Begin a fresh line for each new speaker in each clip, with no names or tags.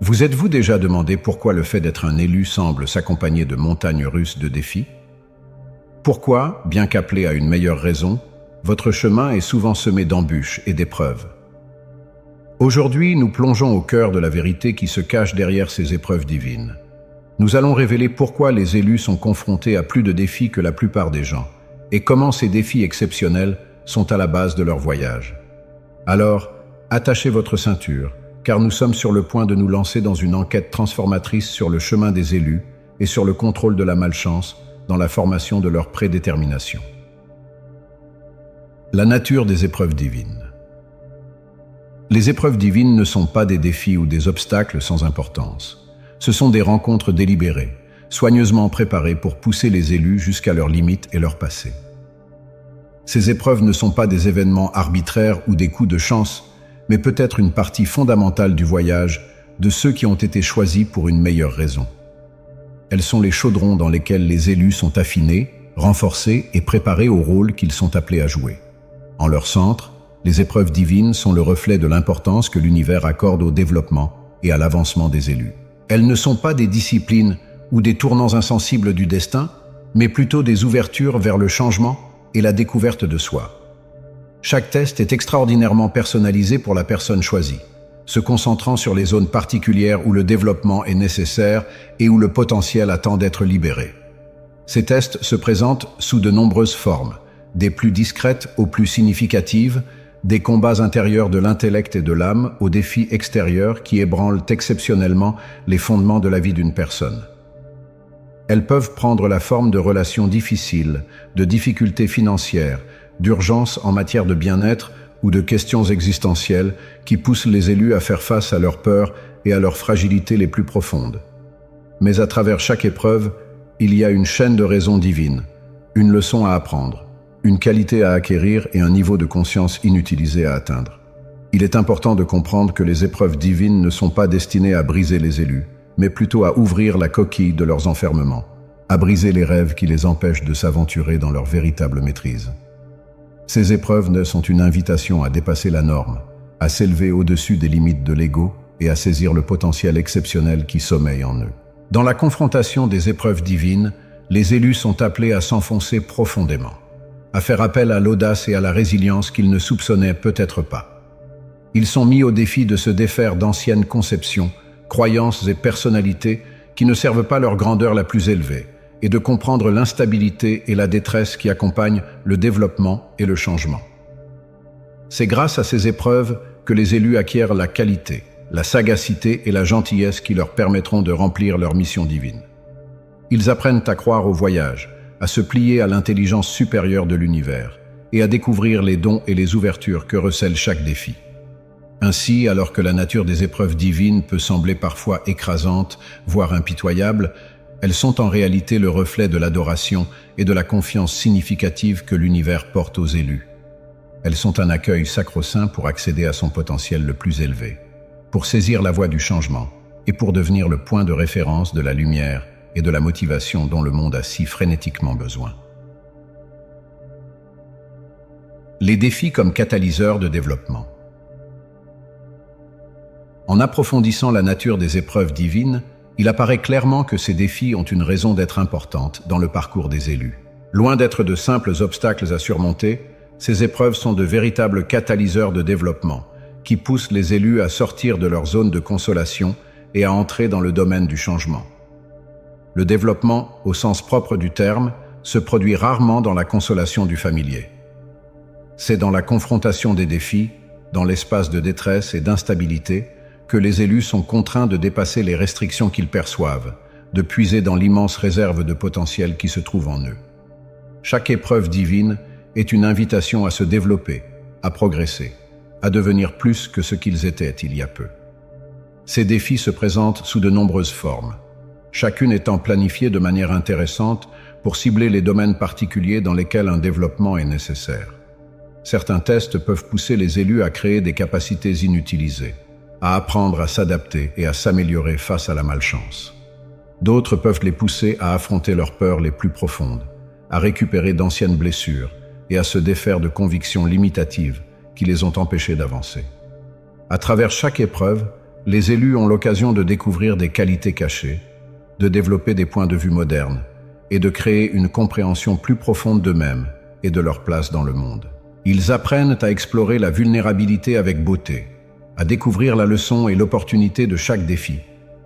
Vous êtes-vous déjà demandé pourquoi le fait d'être un élu semble s'accompagner de montagnes russes de défis? Pourquoi, bien qu'appelé à une meilleure raison, votre chemin est souvent semé d'embûches et d'épreuves? Aujourd'hui, nous plongeons au cœur de la vérité qui se cache derrière ces épreuves divines. Nous allons révéler pourquoi les élus sont confrontés à plus de défis que la plupart des gens, et comment ces défis exceptionnels sont à la base de leur voyage. Alors, attachez votre ceinture, car nous sommes sur le point de nous lancer dans une enquête transformatrice sur le chemin des élus et sur le contrôle de la malchance dans la formation de leur prédétermination. La nature des épreuves divines. Les épreuves divines ne sont pas des défis ou des obstacles sans importance. Ce sont des rencontres délibérées, soigneusement préparées pour pousser les élus jusqu'à leurs limites et leur passé. Ces épreuves ne sont pas des événements arbitraires ou des coups de chance, mais peut-être une partie fondamentale du voyage de ceux qui ont été choisis pour une meilleure raison. Elles sont les chaudrons dans lesquels les élus sont affinés, renforcés et préparés au rôle qu'ils sont appelés à jouer. En leur centre, les épreuves divines sont le reflet de l'importance que l'univers accorde au développement et à l'avancement des élus. Elles ne sont pas des disciplines ou des tournants insensibles du destin, mais plutôt des ouvertures vers le changement et la découverte de soi. Chaque test est extraordinairement personnalisé pour la personne choisie, se concentrant sur les zones particulières où le développement est nécessaire et où le potentiel attend d'être libéré. Ces tests se présentent sous de nombreuses formes, des plus discrètes aux plus significatives, des combats intérieurs de l'intellect et de l'âme aux défis extérieurs qui ébranlent exceptionnellement les fondements de la vie d'une personne. Elles peuvent prendre la forme de relations difficiles, de difficultés financières, d'urgences en matière de bien-être ou de questions existentielles qui poussent les élus à faire face à leurs peurs et à leurs fragilités les plus profondes. Mais à travers chaque épreuve, il y a une chaîne de raisons divines, une leçon à apprendre, une qualité à acquérir et un niveau de conscience inutilisé à atteindre. Il est important de comprendre que les épreuves divines ne sont pas destinées à briser les élus, mais plutôt à ouvrir la coquille de leurs enfermements, à briser les rêves qui les empêchent de s'aventurer dans leur véritable maîtrise. Ces épreuves sont une invitation à dépasser la norme, à s'élever au-dessus des limites de l'ego et à saisir le potentiel exceptionnel qui sommeille en eux. Dans la confrontation des épreuves divines, les élus sont appelés à s'enfoncer profondément, à faire appel à l'audace et à la résilience qu'ils ne soupçonnaient peut-être pas. Ils sont mis au défi de se défaire d'anciennes conceptions, croyances et personnalités qui ne servent pas leur grandeur la plus élevée, et de comprendre l'instabilité et la détresse qui accompagnent le développement et le changement. C'est grâce à ces épreuves que les élus acquièrent la qualité, la sagacité et la gentillesse qui leur permettront de remplir leur mission divine. Ils apprennent à croire au voyage, à se plier à l'intelligence supérieure de l'univers et à découvrir les dons et les ouvertures que recèle chaque défi. Ainsi, alors que la nature des épreuves divines peut sembler parfois écrasante, voire impitoyable, elles sont en réalité le reflet de l'adoration et de la confiance significative que l'univers porte aux élus. Elles sont un accueil sacro-saint pour accéder à son potentiel le plus élevé, pour saisir la voie du changement et pour devenir le point de référence de la lumière et de la motivation dont le monde a si frénétiquement besoin. Les défis comme catalyseurs de développement. En approfondissant la nature des épreuves divines, il apparaît clairement que ces défis ont une raison d'être importante dans le parcours des élus. Loin d'être de simples obstacles à surmonter, ces épreuves sont de véritables catalyseurs de développement qui poussent les élus à sortir de leur zone de consolation et à entrer dans le domaine du changement. Le développement, au sens propre du terme, se produit rarement dans la consolation du familier. C'est dans la confrontation des défis, dans l'espace de détresse et d'instabilité, que les élus sont contraints de dépasser les restrictions qu'ils perçoivent, de puiser dans l'immense réserve de potentiel qui se trouve en eux. Chaque épreuve divine est une invitation à se développer, à progresser, à devenir plus que ce qu'ils étaient il y a peu. Ces défis se présentent sous de nombreuses formes, chacune étant planifiée de manière intéressante pour cibler les domaines particuliers dans lesquels un développement est nécessaire. Certains tests peuvent pousser les élus à créer des capacités inutilisées, à apprendre à s'adapter et à s'améliorer face à la malchance. D'autres peuvent les pousser à affronter leurs peurs les plus profondes, à récupérer d'anciennes blessures et à se défaire de convictions limitatives qui les ont empêchés d'avancer. À travers chaque épreuve, les élus ont l'occasion de découvrir des qualités cachées, de développer des points de vue modernes et de créer une compréhension plus profonde d'eux-mêmes et de leur place dans le monde. Ils apprennent à explorer la vulnérabilité avec beauté, à découvrir la leçon et l'opportunité de chaque défi,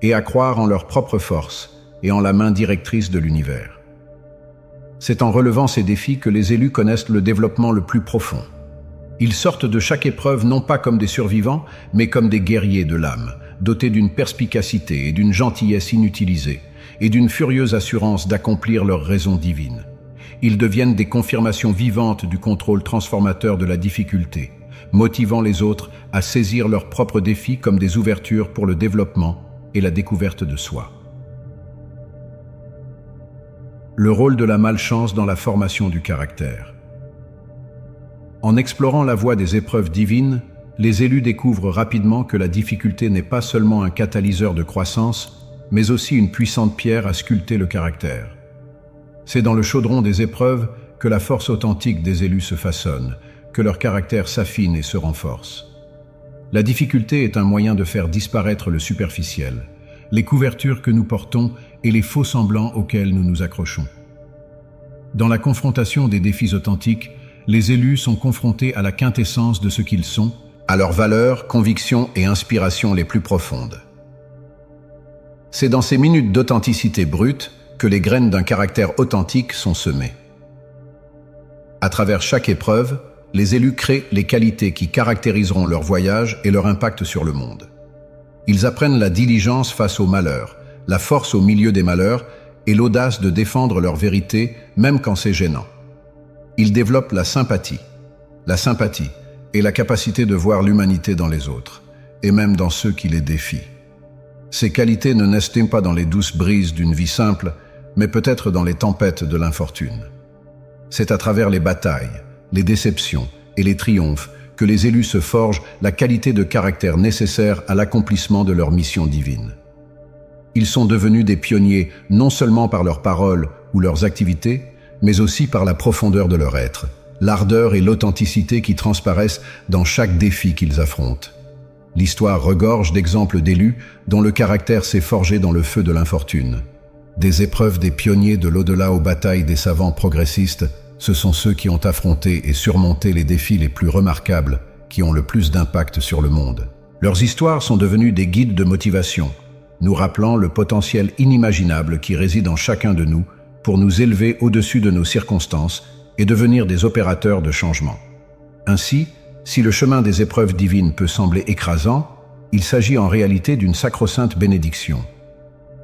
et à croire en leur propre force et en la main directrice de l'univers. C'est en relevant ces défis que les élus connaissent le développement le plus profond. Ils sortent de chaque épreuve non pas comme des survivants, mais comme des guerriers de l'âme, dotés d'une perspicacité et d'une gentillesse inutilisée, et d'une furieuse assurance d'accomplir leur raison divine. Ils deviennent des confirmations vivantes du contrôle transformateur de la difficulté, motivant les autres à saisir leurs propres défis comme des ouvertures pour le développement et la découverte de soi. Le rôle de la malchance dans la formation du caractère. En explorant la voie des épreuves divines, les élus découvrent rapidement que la difficulté n'est pas seulement un catalyseur de croissance, mais aussi une puissante pierre à sculpter le caractère. C'est dans le chaudron des épreuves que la force authentique des élus se façonne, que leur caractère s'affine et se renforce. La difficulté est un moyen de faire disparaître le superficiel, les couvertures que nous portons et les faux semblants auxquels nous nous accrochons. Dans la confrontation des défis authentiques, les élus sont confrontés à la quintessence de ce qu'ils sont, à leurs valeurs, convictions et inspirations les plus profondes. C'est dans ces minutes d'authenticité brute que les graines d'un caractère authentique sont semées. À travers chaque épreuve, les élus créent les qualités qui caractériseront leur voyage et leur impact sur le monde. Ils apprennent la diligence face au malheur, la force au milieu des malheurs et l'audace de défendre leur vérité même quand c'est gênant. Ils développent la sympathie est la capacité de voir l'humanité dans les autres, et même dans ceux qui les défient. Ces qualités ne naissent pas dans les douces brises d'une vie simple, mais peut-être dans les tempêtes de l'infortune. C'est à travers les batailles, les déceptions et les triomphes que les élus se forgent la qualité de caractère nécessaire à l'accomplissement de leur mission divine. Ils sont devenus des pionniers non seulement par leurs paroles ou leurs activités, mais aussi par la profondeur de leur être, l'ardeur et l'authenticité qui transparaissent dans chaque défi qu'ils affrontent. L'histoire regorge d'exemples d'élus dont le caractère s'est forgé dans le feu de l'infortune. Des épreuves des pionniers de l'au-delà aux batailles des savants progressistes, ce sont ceux qui ont affronté et surmonté les défis les plus remarquables qui ont le plus d'impact sur le monde. Leurs histoires sont devenues des guides de motivation, nous rappelant le potentiel inimaginable qui réside en chacun de nous pour nous élever au-dessus de nos circonstances et devenir des opérateurs de changement. Ainsi, si le chemin des épreuves divines peut sembler écrasant, il s'agit en réalité d'une sacro-sainte bénédiction.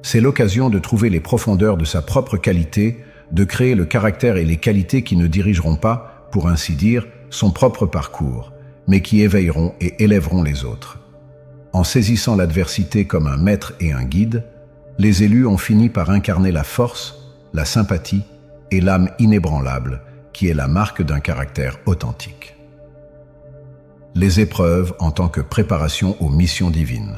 C'est l'occasion de trouver les profondeurs de sa propre qualité, de créer le caractère et les qualités qui ne dirigeront pas, pour ainsi dire, son propre parcours, mais qui éveilleront et élèveront les autres. En saisissant l'adversité comme un maître et un guide, les élus ont fini par incarner la force, la sympathie et l'âme inébranlable, qui est la marque d'un caractère authentique. Les épreuves en tant que préparation aux missions divines.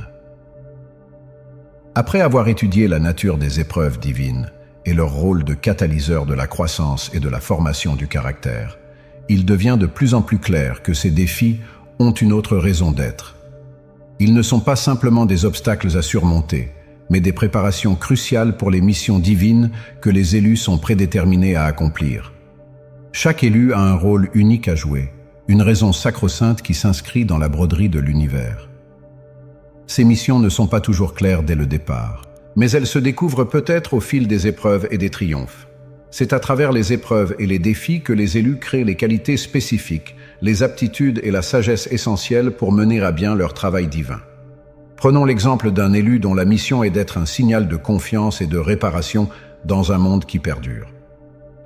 Après avoir étudié la nature des épreuves divines et leur rôle de catalyseur de la croissance et de la formation du caractère, il devient de plus en plus clair que ces défis ont une autre raison d'être. Ils ne sont pas simplement des obstacles à surmonter, mais des préparations cruciales pour les missions divines que les élus sont prédéterminés à accomplir. Chaque élu a un rôle unique à jouer, une raison sacro-sainte qui s'inscrit dans la broderie de l'univers. Ces missions ne sont pas toujours claires dès le départ, mais elles se découvrent peut-être au fil des épreuves et des triomphes. C'est à travers les épreuves et les défis que les élus créent les qualités spécifiques, les aptitudes et la sagesse essentielles pour mener à bien leur travail divin. Prenons l'exemple d'un élu dont la mission est d'être un signal de confiance et de réparation dans un monde qui perdure.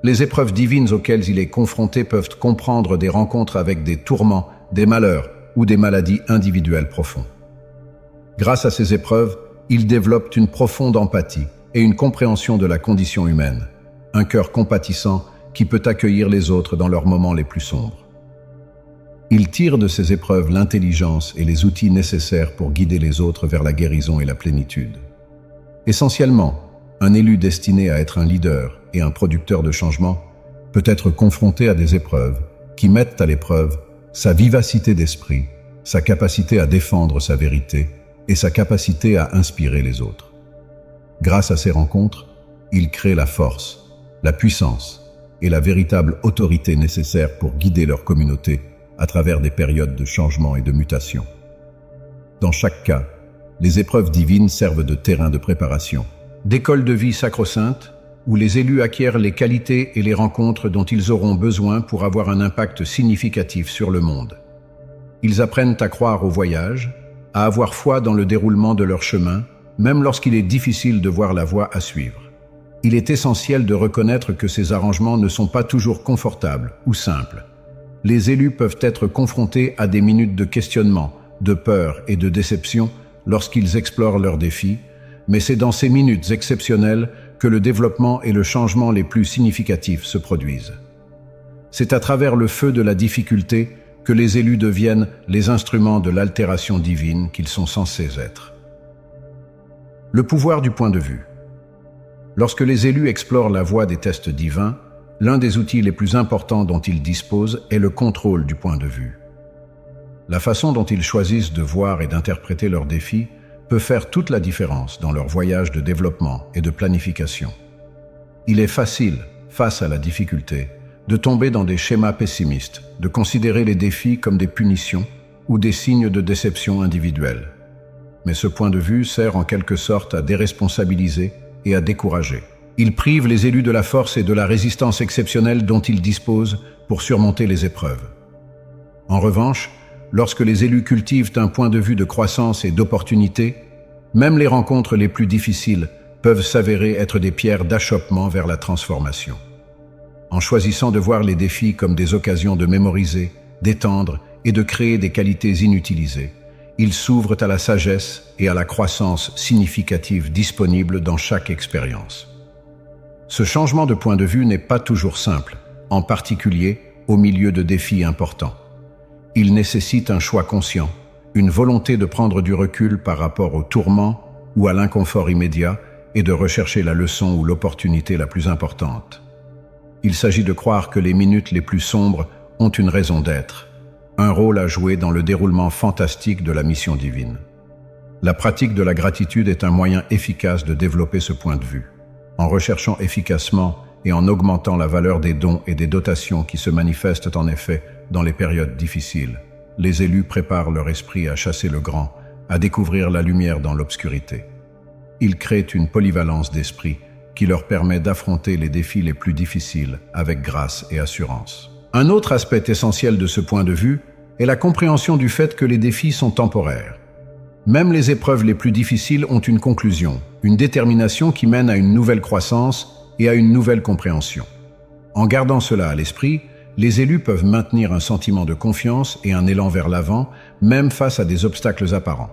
Les épreuves divines auxquelles il est confronté peuvent comprendre des rencontres avec des tourments, des malheurs ou des maladies individuelles profondes. Grâce à ces épreuves, il développe une profonde empathie et une compréhension de la condition humaine, un cœur compatissant qui peut accueillir les autres dans leurs moments les plus sombres. Il tire de ces épreuves l'intelligence et les outils nécessaires pour guider les autres vers la guérison et la plénitude. Essentiellement, un élu destiné à être un leader et un producteur de changement peut être confronté à des épreuves qui mettent à l'épreuve sa vivacité d'esprit, sa capacité à défendre sa vérité et sa capacité à inspirer les autres. Grâce à ces rencontres, ils créent la force, la puissance et la véritable autorité nécessaire pour guider leur communauté à travers des périodes de changement et de mutation. Dans chaque cas, les épreuves divines servent de terrain de préparation, d'école de vie sacro-sainte, où les élus acquièrent les qualités et les rencontres dont ils auront besoin pour avoir un impact significatif sur le monde. Ils apprennent à croire au voyage, à avoir foi dans le déroulement de leur chemin, même lorsqu'il est difficile de voir la voie à suivre. Il est essentiel de reconnaître que ces arrangements ne sont pas toujours confortables ou simples. Les élus peuvent être confrontés à des minutes de questionnement, de peur et de déception lorsqu'ils explorent leurs défis, mais c'est dans ces minutes exceptionnelles que le développement et le changement les plus significatifs se produisent. C'est à travers le feu de la difficulté que les élus deviennent les instruments de l'altération divine qu'ils sont censés être. Le pouvoir du point de vue. Lorsque les élus explorent la voie des tests divins, l'un des outils les plus importants dont ils disposent est le contrôle du point de vue. La façon dont ils choisissent de voir et d'interpréter leurs défis peut faire toute la différence dans leur voyage de développement et de planification. Il est facile, face à la difficulté, de tomber dans des schémas pessimistes, de considérer les défis comme des punitions ou des signes de déception individuelle. Mais ce point de vue sert en quelque sorte à déresponsabiliser et à décourager. Il prive les élus de la force et de la résistance exceptionnelle dont ils disposent pour surmonter les épreuves. En revanche, lorsque les élus cultivent un point de vue de croissance et d'opportunité, même les rencontres les plus difficiles peuvent s'avérer être des pierres d'achoppement vers la transformation. En choisissant de voir les défis comme des occasions de mémoriser, d'étendre et de créer des qualités inutilisées, ils s'ouvrent à la sagesse et à la croissance significative disponibles dans chaque expérience. Ce changement de point de vue n'est pas toujours simple, en particulier au milieu de défis importants. Il nécessite un choix conscient, une volonté de prendre du recul par rapport au tourment ou à l'inconfort immédiat et de rechercher la leçon ou l'opportunité la plus importante. Il s'agit de croire que les minutes les plus sombres ont une raison d'être, un rôle à jouer dans le déroulement fantastique de la mission divine. La pratique de la gratitude est un moyen efficace de développer ce point de vue. En recherchant efficacement et en augmentant la valeur des dons et des dotations qui se manifestent en effet dans les périodes difficiles, les élus préparent leur esprit à chasser le grand, à découvrir la lumière dans l'obscurité. Ils créent une polyvalence d'esprit qui leur permet d'affronter les défis les plus difficiles avec grâce et assurance. Un autre aspect essentiel de ce point de vue est la compréhension du fait que les défis sont temporaires. Même les épreuves les plus difficiles ont une conclusion, une détermination qui mène à une nouvelle croissance et à une nouvelle compréhension. En gardant cela à l'esprit, les élus peuvent maintenir un sentiment de confiance et un élan vers l'avant, même face à des obstacles apparents.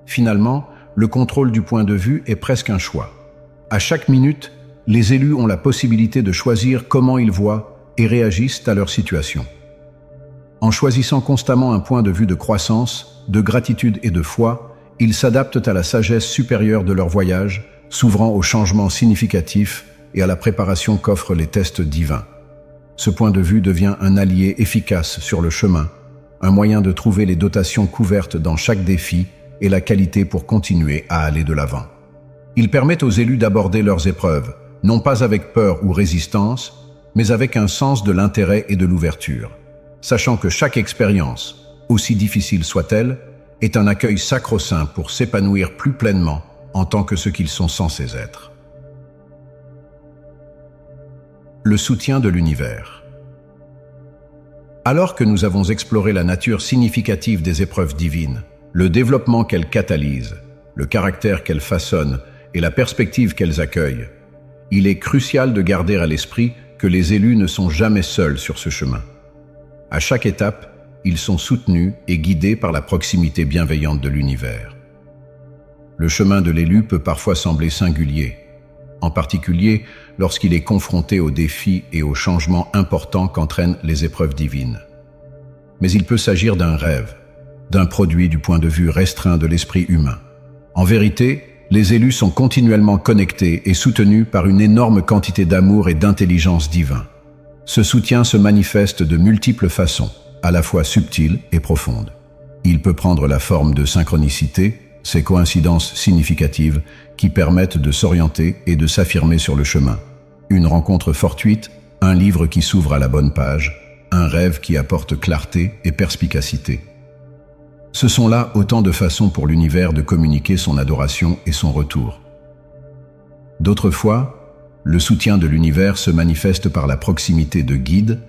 Finalement, le contrôle du point de vue est presque un choix. À chaque minute, les élus ont la possibilité de choisir comment ils voient et réagissent à leur situation. En choisissant constamment un point de vue de croissance, de gratitude et de foi, ils s'adaptent à la sagesse supérieure de leur voyage, s'ouvrant aux changements significatifs et à la préparation qu'offrent les tests divins. Ce point de vue devient un allié efficace sur le chemin, un moyen de trouver les dotations couvertes dans chaque défi et la qualité pour continuer à aller de l'avant. Il permet aux élus d'aborder leurs épreuves, non pas avec peur ou résistance, mais avec un sens de l'intérêt et de l'ouverture, sachant que chaque expérience, aussi difficile soit-elle, est un accueil sacro-saint pour s'épanouir plus pleinement en tant que ce qu'ils sont censés être. Le soutien de l'univers. Alors que nous avons exploré la nature significative des épreuves divines, le développement qu'elles catalysent, le caractère qu'elles façonnent et la perspective qu'elles accueillent, il est crucial de garder à l'esprit que les élus ne sont jamais seuls sur ce chemin. À chaque étape, ils sont soutenus et guidés par la proximité bienveillante de l'univers. Le chemin de l'élu peut parfois sembler singulier, en particulier lorsqu'il est confronté aux défis et aux changements importants qu'entraînent les épreuves divines. Mais il peut s'agir d'un rêve, d'un produit du point de vue restreint de l'esprit humain. En vérité, les élus sont continuellement connectés et soutenus par une énorme quantité d'amour et d'intelligence divin. Ce soutien se manifeste de multiples façons, à la fois subtiles et profondes. Il peut prendre la forme de synchronicité, ces coïncidences significatives qui permettent de s'orienter et de s'affirmer sur le chemin. Une rencontre fortuite, un livre qui s'ouvre à la bonne page, un rêve qui apporte clarté et perspicacité. Ce sont là autant de façons pour l'univers de communiquer son adoration et son retour. D'autres fois, le soutien de l'univers se manifeste par la proximité de guides,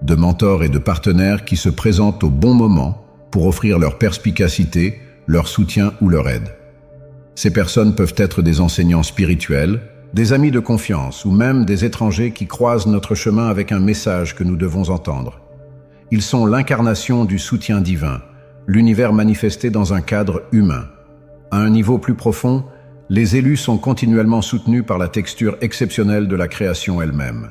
de mentors et de partenaires qui se présentent au bon moment pour offrir leur perspicacité, leur soutien ou leur aide. Ces personnes peuvent être des enseignants spirituels, des amis de confiance ou même des étrangers qui croisent notre chemin avec un message que nous devons entendre. Ils sont l'incarnation du soutien divin, l'univers manifesté dans un cadre humain. À un niveau plus profond, les élus sont continuellement soutenus par la texture exceptionnelle de la création elle-même.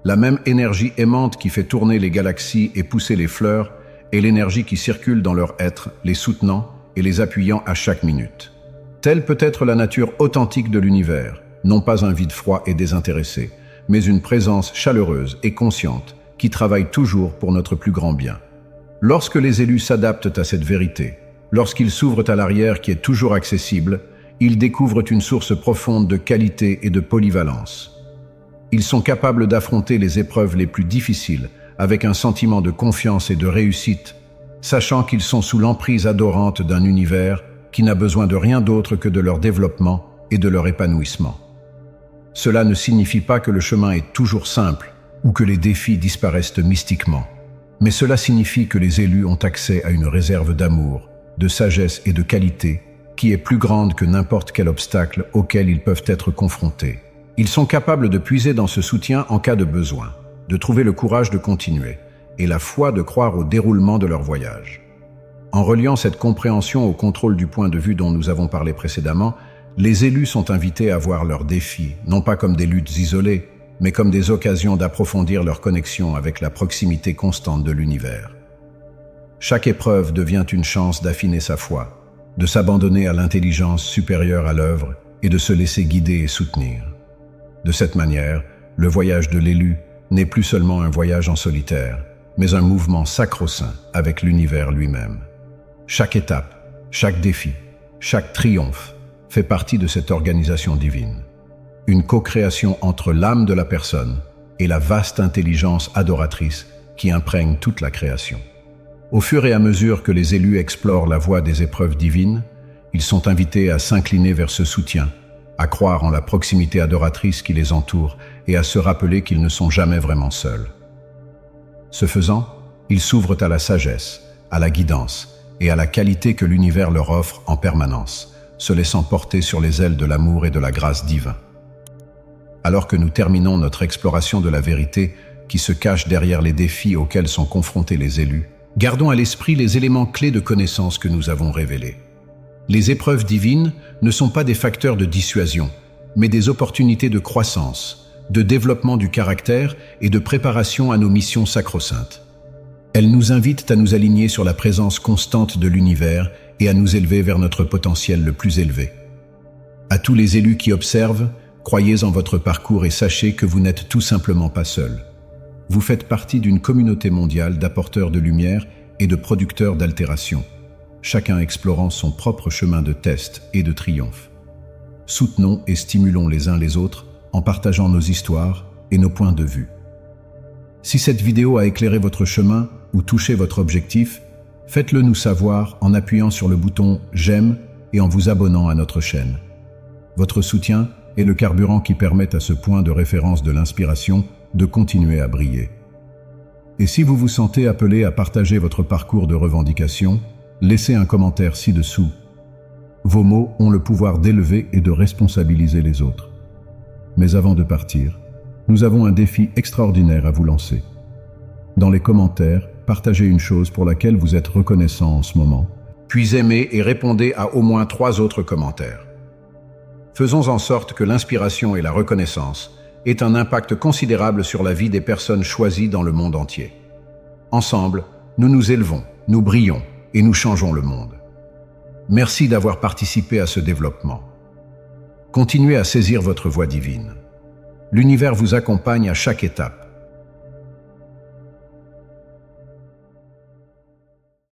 La même énergie aimante qui fait tourner les galaxies et pousser les fleurs est l'énergie qui circule dans leur être, les soutenant et les appuyant à chaque minute. Telle peut être la nature authentique de l'univers, non pas un vide froid et désintéressé, mais une présence chaleureuse et consciente qui travaille toujours pour notre plus grand bien. Lorsque les élus s'adaptent à cette vérité, lorsqu'ils s'ouvrent à l'arrière qui est toujours accessible, ils découvrent une source profonde de qualité et de polyvalence. Ils sont capables d'affronter les épreuves les plus difficiles avec un sentiment de confiance et de réussite, sachant qu'ils sont sous l'emprise adorante d'un univers qui n'a besoin de rien d'autre que de leur développement et de leur épanouissement. Cela ne signifie pas que le chemin est toujours simple ou que les défis disparaissent mystiquement, mais cela signifie que les élus ont accès à une réserve d'amour, de sagesse et de qualité qui est plus grande que n'importe quel obstacle auquel ils peuvent être confrontés. Ils sont capables de puiser dans ce soutien en cas de besoin, de trouver le courage de continuer et la foi de croire au déroulement de leur voyage. En reliant cette compréhension au contrôle du point de vue dont nous avons parlé précédemment, les élus sont invités à voir leurs défis, non pas comme des luttes isolées, mais comme des occasions d'approfondir leur connexion avec la proximité constante de l'univers. Chaque épreuve devient une chance d'affiner sa foi, de s'abandonner à l'intelligence supérieure à l'œuvre et de se laisser guider et soutenir. De cette manière, le voyage de l'élu n'est plus seulement un voyage en solitaire, mais un mouvement sacro-saint avec l'univers lui-même. Chaque étape, chaque défi, chaque triomphe fait partie de cette organisation divine. Une co-création entre l'âme de la personne et la vaste intelligence adoratrice qui imprègne toute la création. Au fur et à mesure que les élus explorent la voie des épreuves divines, ils sont invités à s'incliner vers ce soutien, à croire en la proximité adoratrice qui les entoure et à se rappeler qu'ils ne sont jamais vraiment seuls. Ce faisant, ils s'ouvrent à la sagesse, à la guidance et à la qualité que l'univers leur offre en permanence, se laissant porter sur les ailes de l'amour et de la grâce divine. Alors que nous terminons notre exploration de la vérité qui se cache derrière les défis auxquels sont confrontés les élus, gardons à l'esprit les éléments clés de connaissance que nous avons révélés. Les épreuves divines ne sont pas des facteurs de dissuasion, mais des opportunités de croissance, de développement du caractère et de préparation à nos missions sacro-saintes. Elles nous invitent à nous aligner sur la présence constante de l'univers et à nous élever vers notre potentiel le plus élevé. À tous les élus qui observent, croyez en votre parcours et sachez que vous n'êtes tout simplement pas seuls. Vous faites partie d'une communauté mondiale d'apporteurs de lumière et de producteurs d'altération, chacun explorant son propre chemin de test et de triomphe. Soutenons et stimulons les uns les autres en partageant nos histoires et nos points de vue. Si cette vidéo a éclairé votre chemin ou touché votre objectif, faites-le nous savoir en appuyant sur le bouton « J'aime » et en vous abonnant à notre chaîne. Votre soutien est le carburant qui permet à ce point de référence de l'inspiration de continuer à briller. Et si vous vous sentez appelé à partager votre parcours de revendication, laissez un commentaire ci-dessous. Vos mots ont le pouvoir d'élever et de responsabiliser les autres. Mais avant de partir, nous avons un défi extraordinaire à vous lancer. Dans les commentaires, partagez une chose pour laquelle vous êtes reconnaissant en ce moment, puis aimez et répondez à au moins 3 autres commentaires. Faisons en sorte que l'inspiration et la reconnaissance aient un impact considérable sur la vie des personnes choisies dans le monde entier. Ensemble, nous nous élevons, nous brillons et nous changeons le monde. Merci d'avoir participé à ce développement. Continuez à saisir votre voie divine. L'univers vous accompagne à chaque étape,